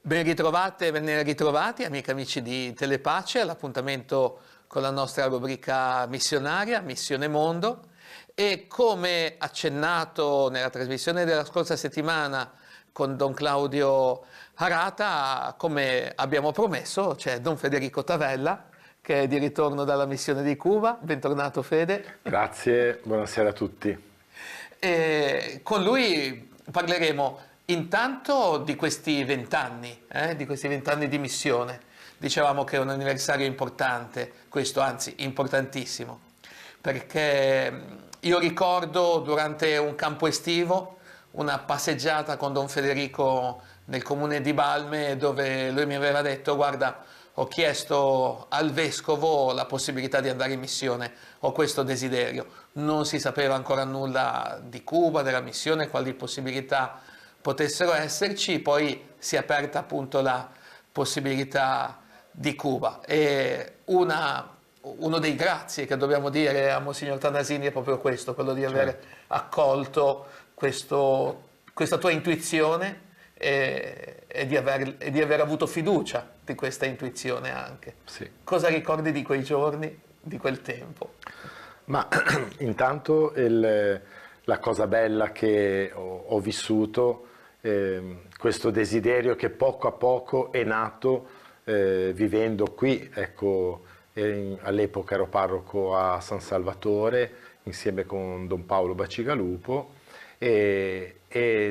Ben ritrovate, ben ritrovati amiche e amici di Telepace, all'appuntamento con la nostra rubrica missionaria, Missione Mondo, e come accennato nella trasmissione della scorsa settimana con Don Claudio Arata, come abbiamo promesso, c'è Don Federico Tavella che è di ritorno dalla missione di Cuba. Bentornato Fede. Grazie, buonasera a tutti. E con lui parleremo intanto di questi 20 anni, di questi 20 anni di missione. Dicevamo che è un anniversario importante, questo anzi importantissimo, perché io ricordo durante un campo estivo una passeggiata con Don Federico nel comune di Balme, dove lui mi aveva detto: guarda, ho chiesto al vescovo la possibilità di andare in missione, ho questo desiderio. Non si sapeva ancora nulla di Cuba, della missione, quali possibilità potessero esserci, poi si è aperta appunto la possibilità di Cuba. E uno dei grazie che dobbiamo dire a Monsignor Tanasini è proprio questo, quello di aver accolto questa tua intuizione e di aver avuto fiducia di questa intuizione anche. Sì. Cosa ricordi di quei giorni, di quel tempo? Ma intanto la cosa bella che ho vissuto, questo desiderio che poco a poco è nato vivendo qui, ecco, all'epoca ero parroco a San Salvatore insieme con Don Paolo Bacigalupo e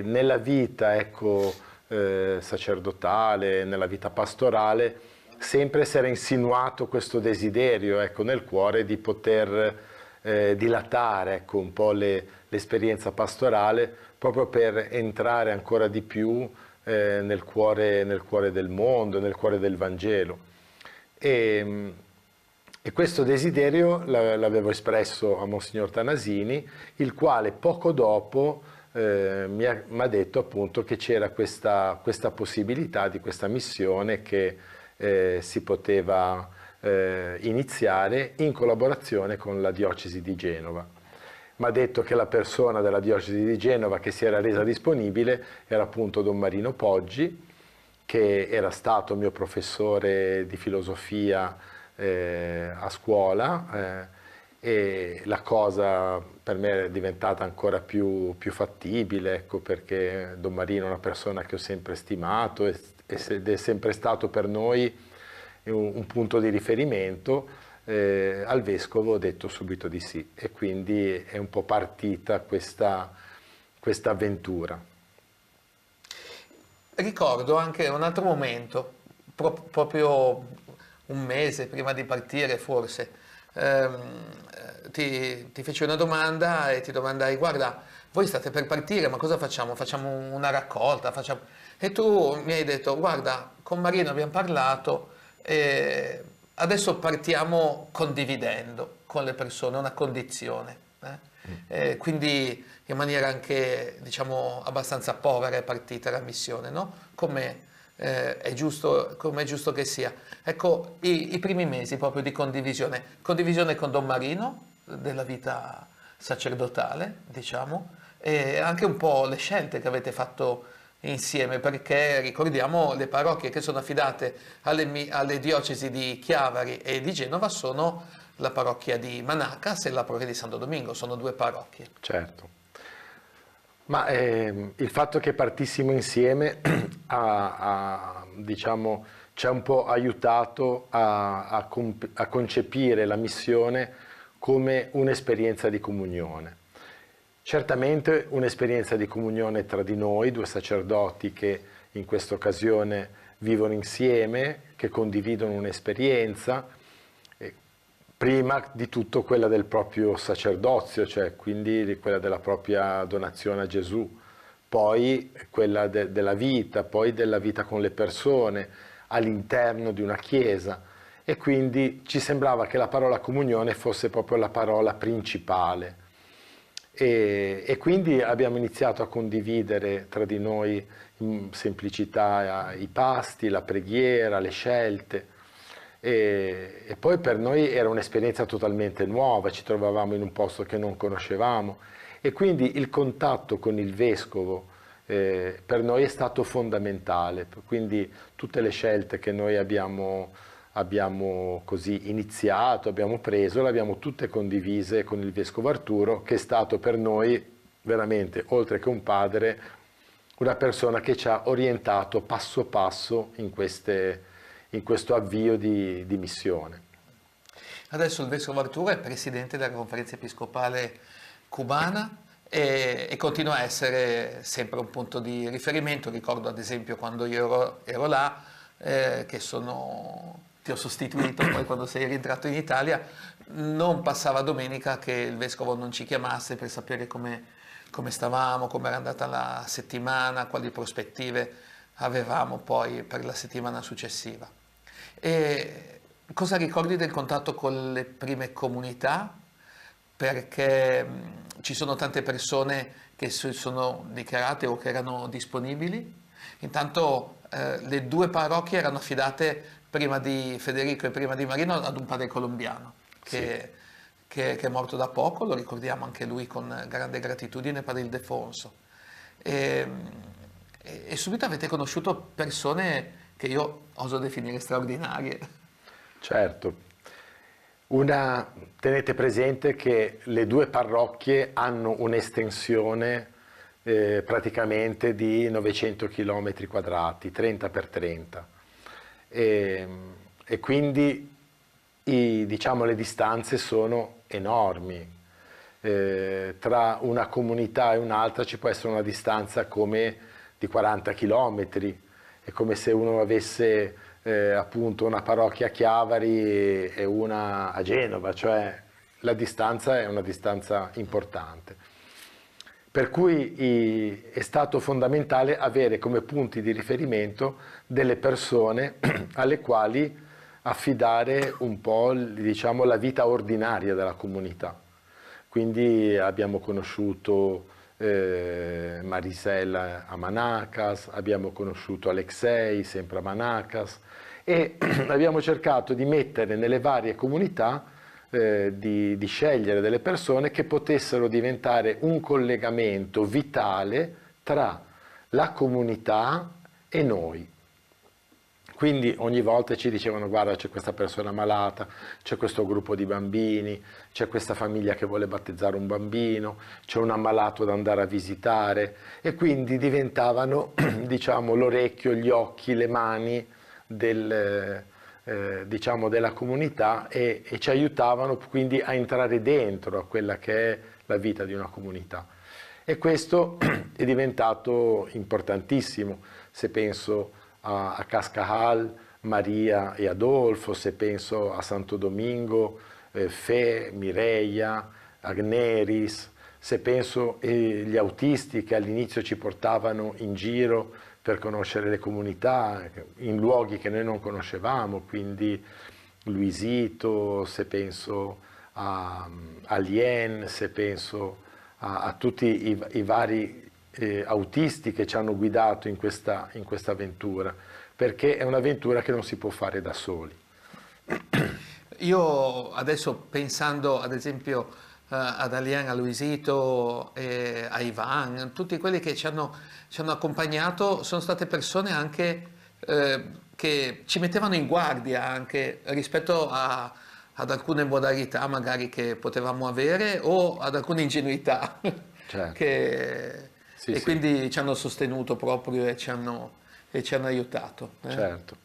nella vita, ecco, sacerdotale, nella vita pastorale, sempre si era insinuato questo desiderio, ecco, nel cuore di poter dilatare, ecco, un po' l'esperienza pastorale, proprio per entrare ancora di più nel cuore del mondo, nel cuore del Vangelo. E questo desiderio l'avevo espresso a Monsignor Tanasini, il quale poco dopo mi ha detto appunto che c'era questa possibilità di questa missione che si poteva iniziare in collaborazione con la diocesi di Genova. Mi ha detto che la persona della diocesi di Genova che si era resa disponibile era appunto Don Marino Poggi, che era stato mio professore di filosofia a scuola, e la cosa per me è diventata ancora più fattibile, ecco, perché Don Marino è una persona che ho sempre stimato ed è sempre stato per noi un punto di riferimento. Al vescovo ho detto subito di sì, e quindi è un po' partita questa avventura. Ricordo anche un altro momento, proprio un mese prima di partire forse, ti feci una domanda e ti domandai: guarda, voi state per partire, ma cosa facciamo? Facciamo una raccolta? E tu mi hai detto: guarda, con Marino abbiamo parlato, adesso partiamo condividendo con le persone una condizione. Quindi in maniera anche, diciamo, abbastanza povera è partita la missione, no? Come è giusto che sia. Ecco, i primi mesi proprio di condivisione con Don Marino della vita sacerdotale, diciamo, e anche un po' le scelte che avete fatto insieme, perché ricordiamo le parrocchie che sono affidate alle diocesi di Chiavari e di Genova sono la parrocchia di Manacas e la parrocchia di Santo Domingo, sono due parrocchie. Certo. Ma il fatto che partissimo insieme diciamo, ci ha un po' aiutato a concepire la missione come un'esperienza di comunione. Certamente un'esperienza di comunione tra di noi, due sacerdoti che in questa occasione vivono insieme, che condividono un'esperienza, prima di tutto quella del proprio sacerdozio, cioè quindi quella della propria donazione a Gesù, poi quella della vita, poi della vita con le persone all'interno di una chiesa, e quindi ci sembrava che la parola comunione fosse proprio la parola principale. E quindi abbiamo iniziato a condividere tra di noi in semplicità i pasti, la preghiera, le scelte. E poi per noi era un'esperienza totalmente nuova, ci trovavamo in un posto che non conoscevamo, e quindi il contatto con il vescovo per noi è stato fondamentale. Quindi tutte le scelte che noi abbiamo così iniziato, abbiamo preso, le abbiamo tutte condivise con il Vescovo Arturo, che è stato per noi veramente, oltre che un padre, una persona che ci ha orientato passo passo in questo avvio di missione. Adesso il Vescovo Arturo è presidente della Conferenza Episcopale Cubana e continua a essere sempre un punto di riferimento. Ricordo ad esempio quando io ero là, ti ho sostituito poi quando sei rientrato in Italia, non passava domenica che il Vescovo non ci chiamasse per sapere come stavamo, come era andata la settimana, quali prospettive avevamo poi per la settimana successiva. E cosa ricordi del contatto con le prime comunità? Perché ci sono tante persone che si sono dichiarate o che erano disponibili. Intanto le due parrocchie erano affidate prima di Federico e prima di Marino ad un padre colombiano che è morto da poco, lo ricordiamo anche lui con grande gratitudine, padre Ildefonso. E subito avete conosciuto persone che io oso definire straordinarie. Certo. Tenete presente che le due parrocchie hanno un'estensione praticamente di 900 km quadrati, 30 per 30. E quindi diciamo, le distanze sono enormi. Tra una comunità e un'altra ci può essere una distanza come di 40 km. È come se uno avesse appunto una parrocchia a Chiavari e una a Genova, cioè la distanza è una distanza importante. Per cui è stato fondamentale avere come punti di riferimento delle persone alle quali affidare un po', diciamo, la vita ordinaria della comunità. Quindi abbiamo conosciuto Marisela a Manacas, abbiamo conosciuto Alexei sempre a Manacas e abbiamo cercato di mettere nelle varie comunità, di scegliere delle persone che potessero diventare un collegamento vitale tra la comunità e noi. Quindi ogni volta ci dicevano: guarda, c'è questa persona malata, c'è questo gruppo di bambini, c'è questa famiglia che vuole battezzare un bambino, c'è un ammalato da andare a visitare, e quindi diventavano diciamo l'orecchio, gli occhi, le mani diciamo, della comunità e ci aiutavano quindi a entrare dentro a quella che è la vita di una comunità. E questo è diventato importantissimo, se penso a Cascajal, Maria e Adolfo, se penso a Santo Domingo, Fe, Mireia, Agneris, se penso agli autisti che all'inizio ci portavano in giro per conoscere le comunità in luoghi che noi non conoscevamo, quindi Luisito, se penso a Lien, se penso a tutti i vari autisti che ci hanno guidato in questa avventura, perché è un'avventura che non si può fare da soli. Io adesso, pensando ad esempio ad Alien, a Luisito, a Ivan, tutti quelli che ci hanno accompagnato, sono state persone anche che ci mettevano in guardia anche rispetto ad alcune modalità magari che potevamo avere o ad alcune ingenuità. Certo. Sì. Quindi ci hanno sostenuto proprio e ci hanno aiutato. Certo.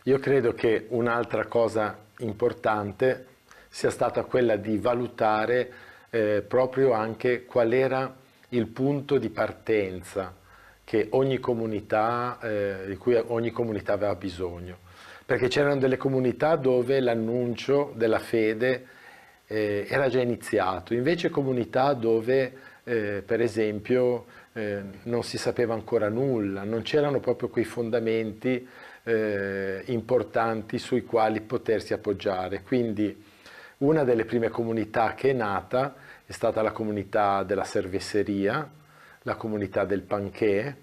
Io credo che un'altra cosa importante sia stata quella di valutare proprio anche qual era il punto di partenza che ogni comunità, di cui ogni comunità aveva bisogno. Perché c'erano delle comunità dove l'annuncio della fede era già iniziato, invece comunità dove per esempio non si sapeva ancora nulla, non c'erano proprio quei fondamenti importanti sui quali potersi appoggiare. Quindi una delle prime comunità che è nata è stata la comunità della cerveseria, la comunità del panché,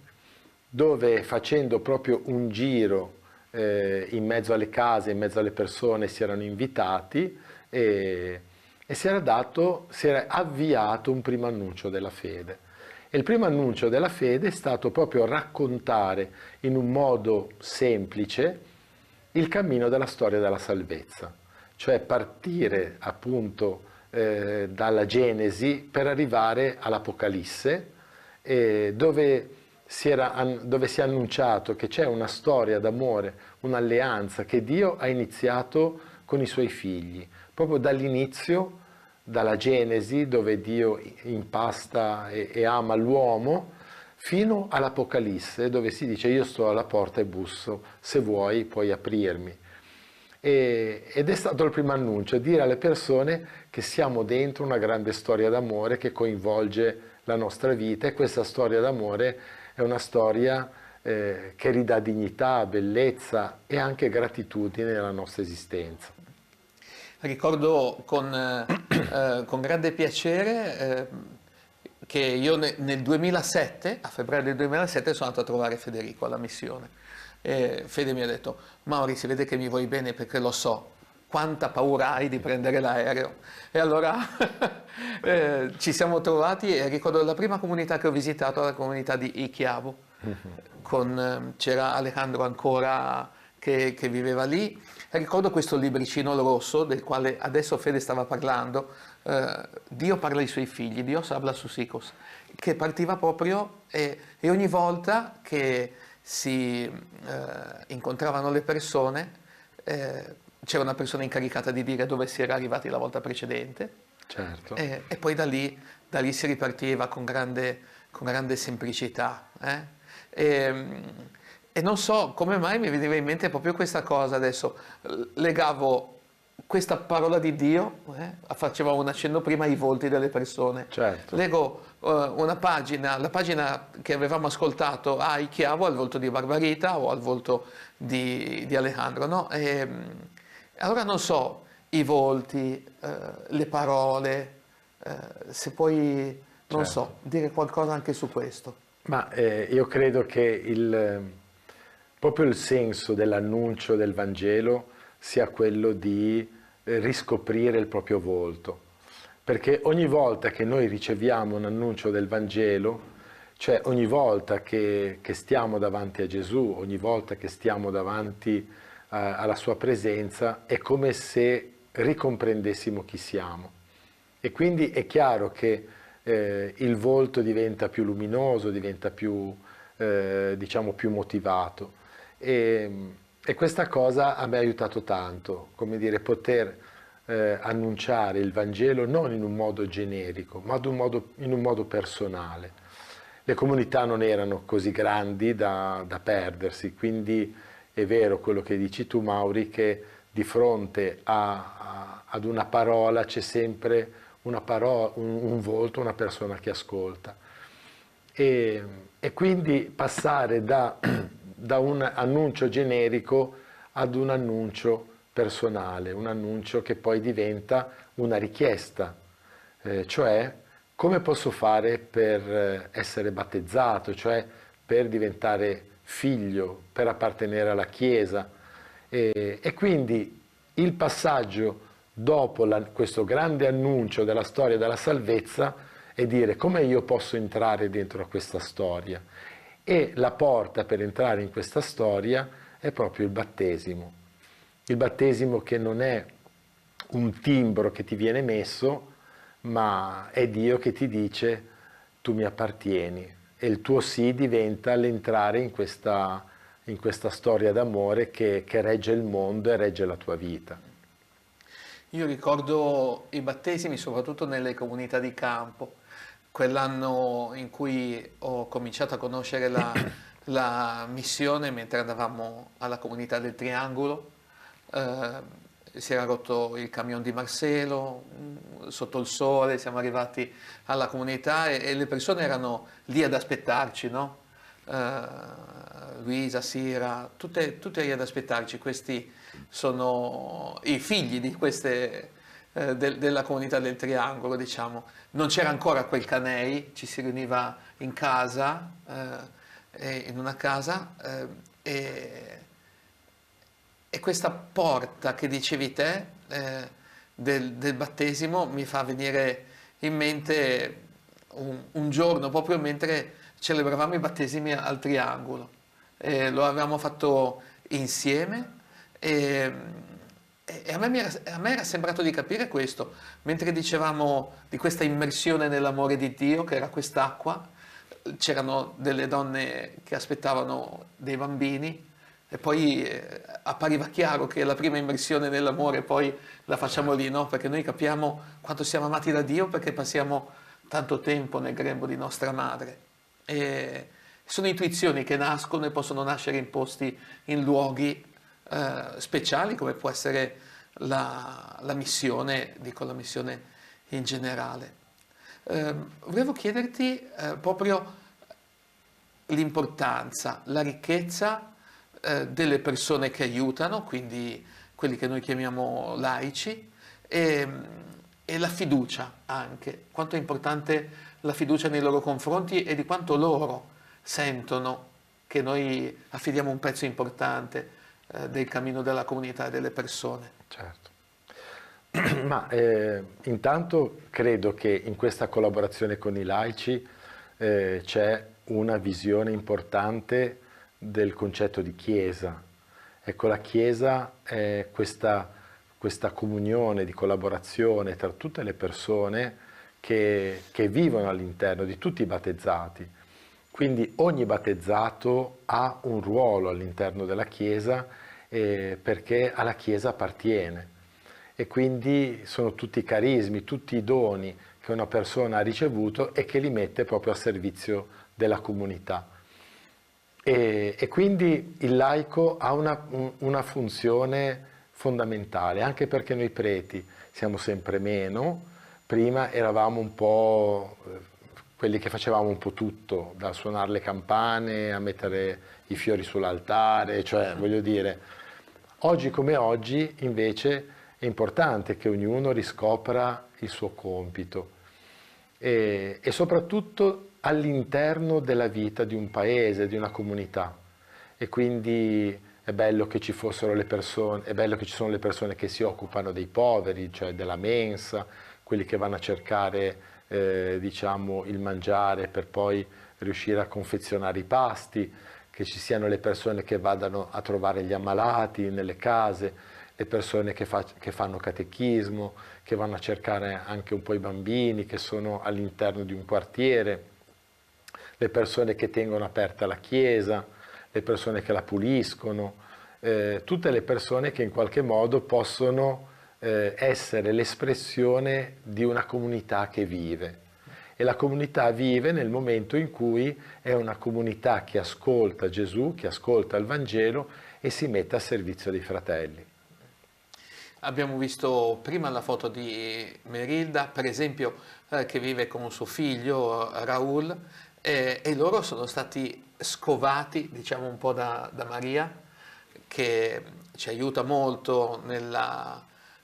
dove facendo proprio un giro in mezzo alle case, in mezzo alle persone, si erano invitati e si era avviato un primo annuncio della fede. E il primo annuncio della fede è stato proprio raccontare in un modo semplice il cammino della storia della salvezza, cioè partire appunto dalla Genesi per arrivare all'Apocalisse, dove si è annunciato che c'è una storia d'amore, un'alleanza che Dio ha iniziato con i suoi figli, proprio dall'inizio, dalla Genesi, dove Dio impasta e ama l'uomo, fino all'Apocalisse, dove si dice io sto alla porta e busso, se vuoi puoi aprirmi. Ed è stato il primo annuncio, dire alle persone che siamo dentro una grande storia d'amore che coinvolge la nostra vita, e questa storia d'amore è una storia che ridà dignità, bellezza e anche gratitudine alla nostra esistenza. Ricordo con grande piacere che io nel 2007, a febbraio del 2007, sono andato a trovare Federico alla missione. E Fede mi ha detto: Mauri, si vede che mi vuoi bene, perché lo so quanta paura hai di prendere l'aereo. E allora ci siamo trovati, e ricordo la prima comunità che ho visitato, la comunità di Ichiavo. C'era Alejandro ancora che viveva lì, e ricordo questo libricino rosso del quale adesso Fede stava parlando, Dio parla ai suoi figli, Dios habla a sus hijos, che partiva proprio, e ogni volta che si incontravano le persone, c'era una persona incaricata di dire dove si era arrivati la volta precedente. Certo. E poi da lì si ripartiva con grande semplicità. E non so come mai mi veniva in mente proprio questa cosa adesso. Legavo questa parola di Dio, facevamo un accenno prima ai volti delle persone. Certo. Leggo una pagina, la pagina che avevamo ascoltato a Ichiavo, al volto di Barbarita o al volto di Alejandro, no? Allora non so, i volti, le parole, se puoi, non so, dire qualcosa anche su questo. Ma io credo che proprio il senso dell'annuncio del Vangelo sia quello di riscoprire il proprio volto. Perché ogni volta che noi riceviamo un annuncio del Vangelo, cioè ogni volta che stiamo davanti a Gesù, ogni volta che stiamo davanti alla sua presenza, è come se ricomprendessimo chi siamo. E quindi è chiaro che il volto diventa più luminoso, diventa più, diciamo, più motivato. E questa cosa a me ha aiutato tanto, come dire, poter annunciare il Vangelo non in un modo generico, ma in un modo personale. Le comunità non erano così grandi da perdersi, quindi è vero quello che dici tu, Mauri, che di fronte ad una parola c'è sempre un volto, una persona che ascolta. E quindi passare da un annuncio generico ad un annuncio personale, un annuncio che poi diventa una richiesta, cioè come posso fare per essere battezzato, cioè per diventare figlio, per appartenere alla Chiesa. E quindi il passaggio dopo questo grande annuncio della storia della salvezza è dire come io posso entrare dentro a questa storia. E la porta per entrare in questa storia è proprio il battesimo. Il battesimo che non è un timbro che ti viene messo, ma è Dio che ti dice tu mi appartieni, e il tuo sì diventa l'entrare in questa storia d'amore che regge il mondo e regge la tua vita. Io ricordo i battesimi soprattutto nelle comunità di campo, quell'anno in cui ho cominciato a conoscere la missione mentre andavamo alla comunità del Triangolo. Si era rotto il camion di Marcelo, sotto il sole siamo arrivati alla comunità e le persone erano lì ad aspettarci, no? Luisa, Sira, tutte lì ad aspettarci. Questi sono i figli di della comunità del Triangolo, diciamo. Non c'era ancora quel Canei, ci si riuniva in casa, in una casa, e questa porta che dicevi te del battesimo mi fa venire in mente un giorno, proprio mentre celebravamo i battesimi al Triangolo. Lo avevamo fatto insieme e, e a me era sembrato di capire questo, mentre dicevamo di questa immersione nell'amore di Dio, che era quest'acqua, c'erano delle donne che aspettavano dei bambini e poi appariva chiaro che la prima immersione nell'amore poi la facciamo lì, no? Perché noi capiamo quanto siamo amati da Dio perché passiamo tanto tempo nel grembo di nostra madre. E sono intuizioni che nascono e possono nascere in posti, in luoghi speciali come può essere la missione, dico la missione in generale. Volevo chiederti proprio l'importanza, la ricchezza delle persone che aiutano, quindi quelli che noi chiamiamo laici, e, e la fiducia anche, quanto è importante la fiducia nei loro confronti e di quanto loro sentono che noi affidiamo un pezzo importante del cammino della comunità e delle persone. Certo. Ma intanto credo che in questa collaborazione con i laici c'è una visione importante del concetto di Chiesa. Ecco, la Chiesa è questa comunione di collaborazione tra tutte le persone che vivono all'interno di tutti i battezzati. Quindi ogni battezzato ha un ruolo all'interno della Chiesa perché alla Chiesa appartiene. E quindi sono tutti i carismi, tutti i doni che una persona ha ricevuto e che li mette proprio a servizio della comunità. E quindi il laico ha una funzione fondamentale, anche perché noi preti siamo sempre meno. Prima eravamo un po' quelli che facevamo un po' tutto, da suonare le campane a mettere i fiori sull'altare, cioè voglio dire, oggi come oggi invece è importante che ognuno riscopra il suo compito e soprattutto all'interno della vita di un paese, di una comunità. E quindi è bello che ci fossero le persone, è bello che ci sono le persone che si occupano dei poveri, cioè della mensa, quelli che vanno a cercare diciamo il mangiare per poi riuscire a confezionare i pasti, che ci siano le persone che vadano a trovare gli ammalati nelle case, le persone che fanno catechismo, che vanno a cercare anche un po' i bambini che sono all'interno di un quartiere, le persone che tengono aperta la chiesa, le persone che la puliscono, tutte le persone che in qualche modo possono essere l'espressione di una comunità che vive. E la comunità vive nel momento in cui è una comunità che ascolta Gesù, che ascolta il Vangelo e si mette a servizio dei fratelli. Abbiamo visto prima la foto di Merilda, per esempio, che vive con suo figlio Raul, e loro sono stati scovati, diciamo, un po' da Maria, che ci aiuta molto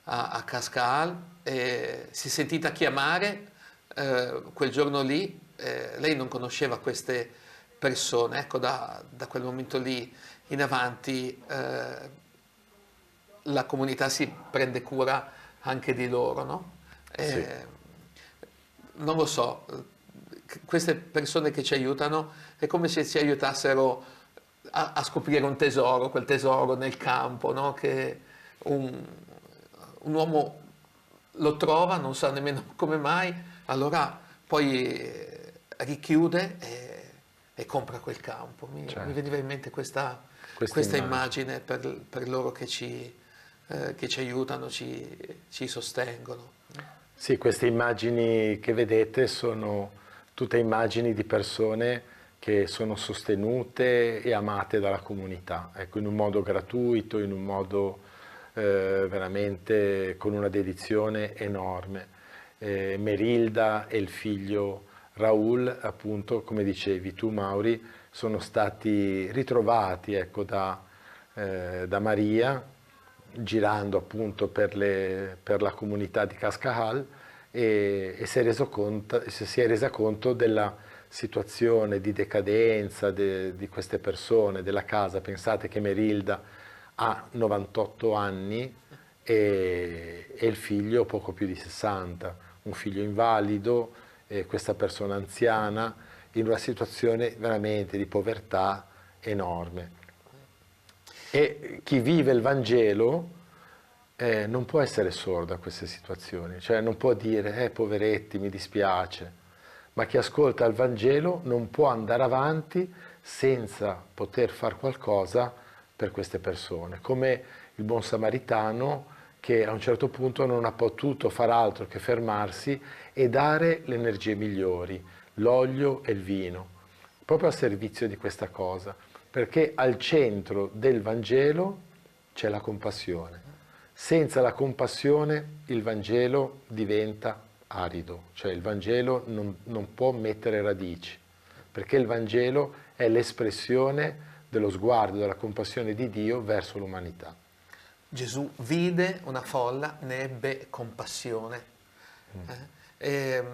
a Cascaal, e si è sentita chiamare quel giorno lì, lei non conosceva queste persone, ecco, da quel momento lì in avanti la comunità si prende cura anche di loro, no? Sì. Non lo so, queste persone che ci aiutano è come se ci aiutassero a scoprire un tesoro, quel tesoro nel campo, no? Che un uomo lo trova, non sa nemmeno come mai, allora poi richiude e compra quel campo. Mi veniva in mente questa immagine per loro che ci aiutano, ci sostengono. Sì, queste immagini che vedete sono tutte immagini di persone che sono sostenute e amate dalla comunità, ecco, in un modo gratuito, in un modo veramente con una dedizione enorme. Merilda e il figlio Raul, appunto, come dicevi tu Mauri, sono stati ritrovati, ecco, da Maria, girando appunto per la comunità di Cascahal e si è resa conto della situazione di decadenza di queste persone, della casa. Pensate che Merilda ha 98 anni e il figlio poco più di 60, un figlio invalido questa persona anziana in una situazione veramente di povertà enorme. E chi vive il Vangelo non può essere sordo a queste situazioni, cioè non può dire poveretti, mi dispiace, ma chi ascolta il Vangelo non può andare avanti senza poter fare qualcosa per queste persone, come il buon samaritano che a un certo punto non ha potuto far altro che fermarsi e dare le energie migliori, l'olio e il vino, proprio a servizio di questa cosa, perché al centro del Vangelo c'è la compassione. Senza la compassione il Vangelo diventa arido, cioè il Vangelo non può mettere radici, perché il Vangelo è l'espressione dello sguardo, della compassione di Dio verso l'umanità. Gesù vide una folla, ne ebbe compassione. E,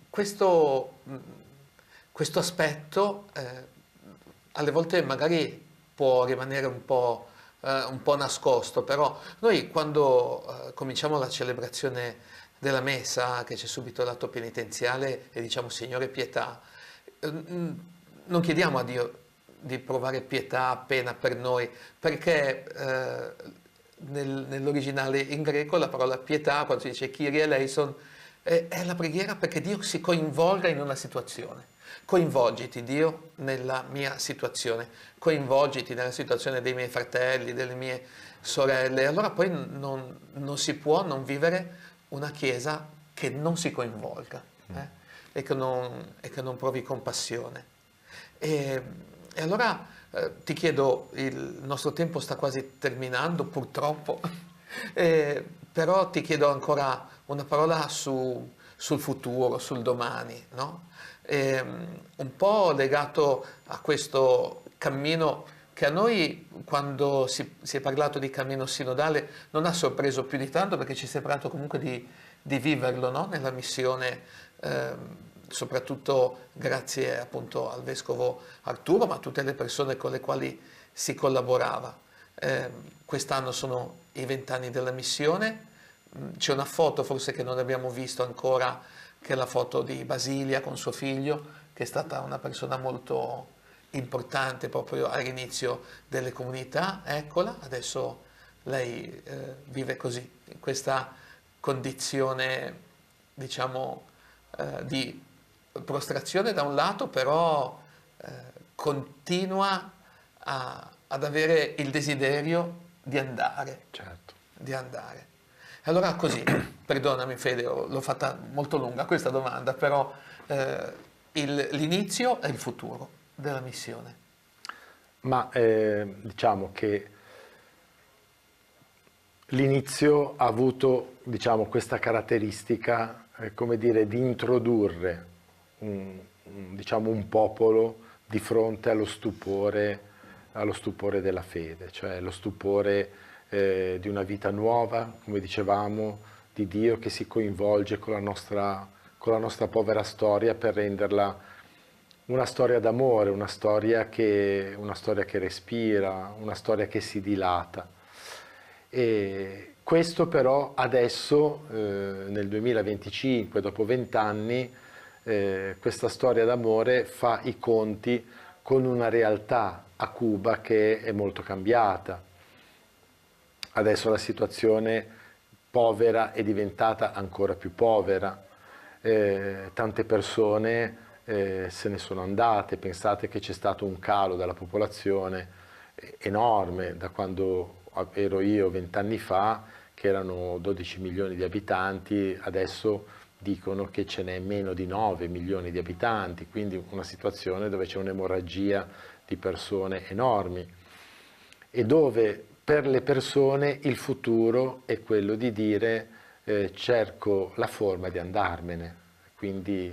questo aspetto alle volte magari può rimanere un po' nascosto, però noi quando cominciamo la celebrazione della messa, che c'è subito l'atto penitenziale e diciamo Signore pietà, non chiediamo a Dio di provare pietà appena per noi, perché nell'originale in greco la parola pietà, quando si dice Kyrie eleison, è la preghiera perché Dio si coinvolga in una situazione. Coinvolgiti Dio nella mia situazione, coinvolgiti nella situazione dei miei fratelli, delle mie sorelle. Allora poi non si può non vivere una Chiesa che non si coinvolga e che non provi compassione. E, e allora ti chiedo, il nostro tempo sta quasi terminando purtroppo, però ti chiedo ancora una parola sul futuro, sul domani, no? Un po' legato a questo cammino che a noi, quando si è parlato di cammino sinodale, non ha sorpreso più di tanto perché ci si è parlato comunque di viverlo, no? Nella missione, soprattutto grazie appunto al Vescovo Arturo, ma a tutte le persone con le quali si collaborava. Quest'anno sono i 20 anni della missione, c'è una foto forse che non abbiamo visto ancora, che è la foto di Basilia con suo figlio, che è stata una persona molto importante proprio all'inizio delle comunità. Eccola, adesso lei vive così, in questa condizione, diciamo, di prostrazione da un lato, però continua ad avere il desiderio di andare, Certo. di andare. Allora così, perdonami Fede, l'ho fatta molto lunga questa domanda, però l'inizio e il futuro della missione. Ma diciamo che l'inizio ha avuto, diciamo, questa caratteristica, come dire, di introdurre diciamo, un popolo di fronte allo stupore della fede, cioè lo stupore di una vita nuova, come dicevamo, di Dio che si coinvolge con la nostra povera storia per renderla una storia d'amore, una storia che respira, una storia che si dilata. E questo però adesso, nel 2025, dopo 20 anni, questa storia d'amore fa i conti con una realtà a Cuba che è molto cambiata. Adesso la situazione povera è diventata ancora più povera. Tante persone se ne sono andate. Pensate che c'è stato un calo della popolazione enorme da quando ero io 20 anni fa, che erano 12 milioni di abitanti, adesso dicono che ce n'è meno di 9 milioni di abitanti, quindi una situazione dove c'è un'emorragia di persone enormi e dove per le persone il futuro è quello di dire cerco la forma di andarmene. Quindi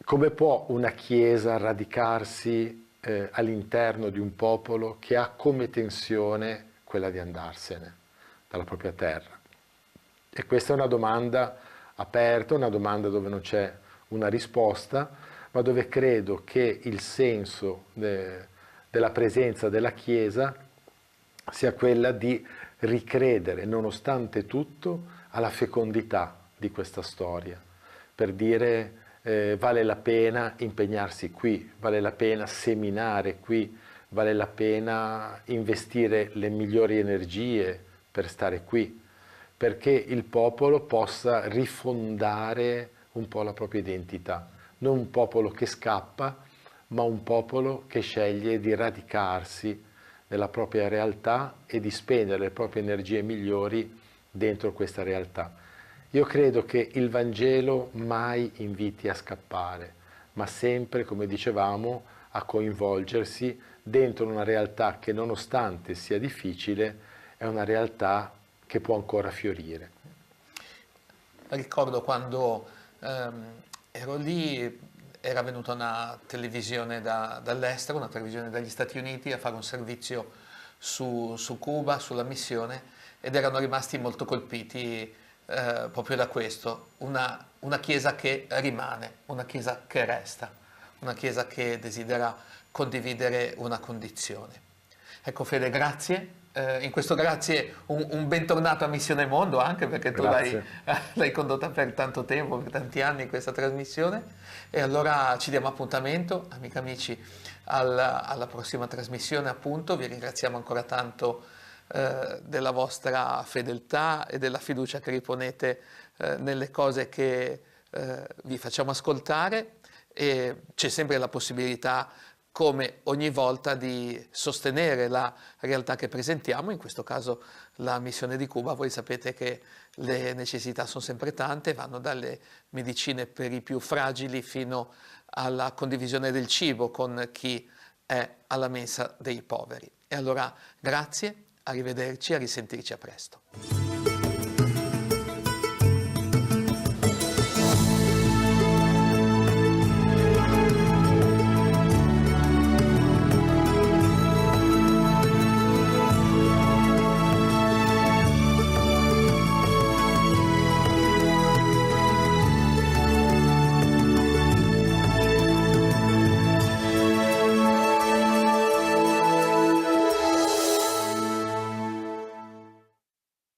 come può una Chiesa radicarsi all'interno di un popolo che ha come tensione quella di andarsene dalla propria terra? E questa è una domanda aperta, una domanda dove non c'è una risposta, ma dove credo che il senso della presenza della Chiesa sia quella di ricredere, nonostante tutto, alla fecondità di questa storia. per dire vale la pena impegnarsi qui, vale la pena seminare qui, vale la pena investire le migliori energie per stare qui, perché il popolo possa rifondare un po' la propria identità, non un popolo che scappa, ma un popolo che sceglie di radicarsi nella propria realtà e di spendere le proprie energie migliori dentro questa realtà. Io credo che il Vangelo mai inviti a scappare, ma sempre, come dicevamo, a coinvolgersi dentro una realtà che, nonostante sia difficile, è una realtà che può ancora fiorire. Ricordo quando ero lì, era venuta una televisione dall'estero, una televisione dagli Stati Uniti a fare un servizio su Cuba, sulla missione, ed erano rimasti molto colpiti proprio da questo, una chiesa che rimane, una chiesa che resta, una chiesa che desidera condividere una condizione. Ecco Fede, grazie. In questo grazie un bentornato a Missione Mondo, anche perché tu Grazie. l'hai condotta per tanto tempo, per tanti anni questa trasmissione, e allora ci diamo appuntamento, amiche e amici, alla prossima trasmissione appunto. Vi ringraziamo ancora tanto della vostra fedeltà e della fiducia che riponete nelle cose che vi facciamo ascoltare, e c'è sempre la possibilità, come ogni volta, di sostenere la realtà che presentiamo, in questo caso la missione di Cuba. Voi sapete che le necessità sono sempre tante, vanno dalle medicine per i più fragili fino alla condivisione del cibo con chi è alla mensa dei poveri. E allora grazie, arrivederci, a risentirci a presto.